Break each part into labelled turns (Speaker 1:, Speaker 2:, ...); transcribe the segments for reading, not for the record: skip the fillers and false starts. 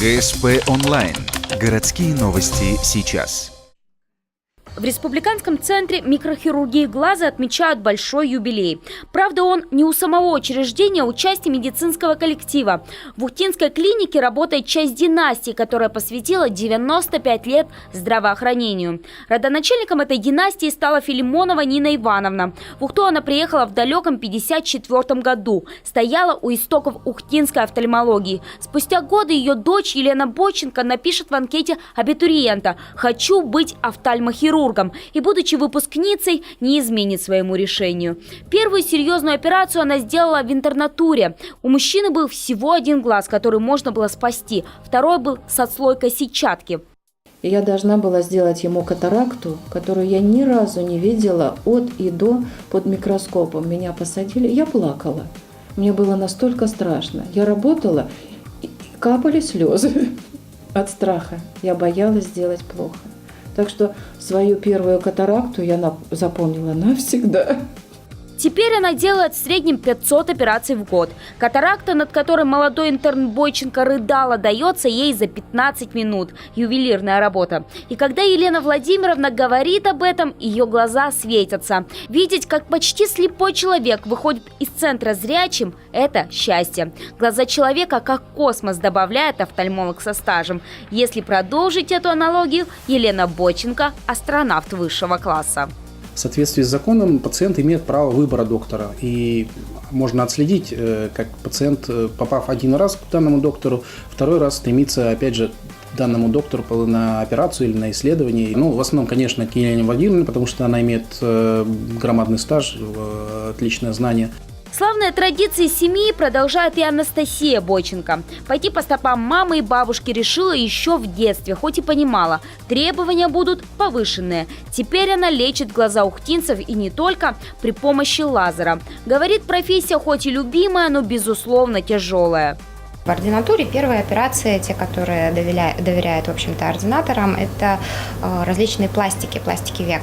Speaker 1: ГСП онлайн. Городские новости сейчас.
Speaker 2: В Республиканском центре микрохирургии глаза отмечают большой юбилей. Правда, он не у самого учреждения, а участия медицинского коллектива. В Ухтинской клинике работает часть династии, которая посвятила 95 лет здравоохранению. Родоначальником этой династии стала Филимонова Нина Ивановна. В Ухту она приехала в далеком 1954 году. Стояла у истоков ухтинской офтальмологии. Спустя годы ее дочь Елена Бойченко напишет в анкете абитуриента «Хочу быть офтальмохирургом». И, будучи выпускницей, не изменит своему решению. Первую серьезную операцию она сделала в интернатуре. У мужчины был всего один глаз, который можно было спасти. Второй был с отслойкой сетчатки.
Speaker 3: И я должна была сделать ему катаракту, которую я ни разу не видела от и до под микроскопом. Меня посадили, я плакала. Мне было настолько страшно. Я работала, и капали слезы от страха. Я боялась сделать плохо. Так что свою первую катаракту я запомнила навсегда.
Speaker 2: Теперь она делает в среднем 500 операций в год. Катаракта, над которой молодой интерн Бойченко рыдала, дается ей за 15 минут. Ювелирная работа. И когда Елена Владимировна говорит об этом, ее глаза светятся. Видеть, как почти слепой человек выходит из центра зрячим – это счастье. Глаза человека как космос, добавляет офтальмолог со стажем. Если продолжить эту аналогию, Елена Бойченко – астронавт высшего класса.
Speaker 4: В соответствии с законом пациент имеет право выбора доктора. И можно отследить, как пациент, попав один раз к данному доктору, второй раз стремится, опять же, к данному доктору на операцию или на исследование. Ну, в основном, конечно, к Елене Владимировне, потому что она имеет громадный стаж, отличное знание.
Speaker 2: Славные традиции семьи продолжает и Анастасия Бойченко. Пойти по стопам мамы и бабушки решила еще в детстве, хоть и понимала, требования будут повышенные. Теперь она лечит глаза ухтинцев и не только при помощи лазера. Говорит, профессия хоть и любимая, но безусловно тяжелая.
Speaker 5: В ординатуре первые операции, те, которые доверяют, в общем-то, ординаторам, это различные пластики век.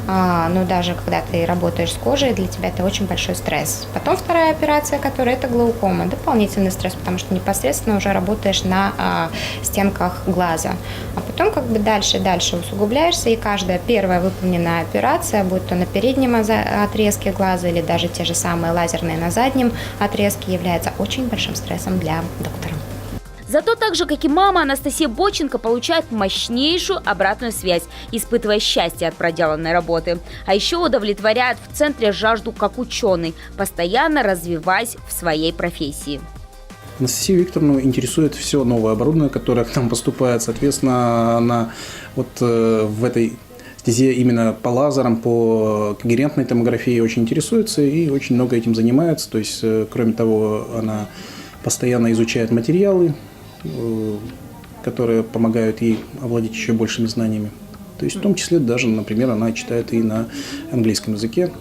Speaker 5: Но даже когда ты работаешь с кожей, для тебя это очень большой стресс. Потом вторая операция, которая это глаукома, дополнительный стресс, потому что непосредственно уже работаешь на стенках глаза. А потом дальше усугубляешься, и каждая первая выполненная операция, будь то на переднем отрезке глаза или даже те же самые лазерные на заднем отрезке, является очень большим стрессом для доктора.
Speaker 2: Зато так же, как и мама, Анастасия Бойченко получает мощнейшую обратную связь, испытывая счастье от проделанной работы. А еще удовлетворяет в центре жажду как ученый, постоянно развиваясь в своей профессии.
Speaker 4: Анастасию Викторовну интересует все новое оборудование, которое к нам поступает. Соответственно, она в этой стезе именно по лазерам, по когерентной томографии очень интересуется и очень много этим занимается. То есть, кроме того, она постоянно изучает материалы, которые помогают ей овладеть еще большими знаниями. То есть в том числе даже, например, она читает и на английском языке.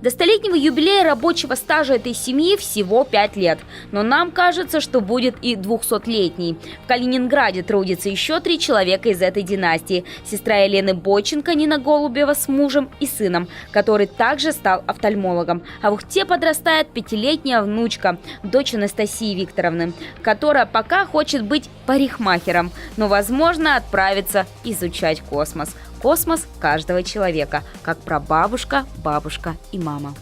Speaker 2: До столетнего юбилея рабочего стажа этой семьи всего 5 лет. Но нам кажется, что будет и 200-летний. В Калининграде трудится еще 3 человека из этой династии. Сестра Елены Бойченко Нина Голубева с мужем и сыном, который также стал офтальмологом. А в Ухте подрастает 5-летняя внучка, дочь Анастасии Викторовны, которая пока хочет быть парикмахером, но, возможно, отправиться изучать космос. Космос каждого человека, как прабабушка, бабушка и мама.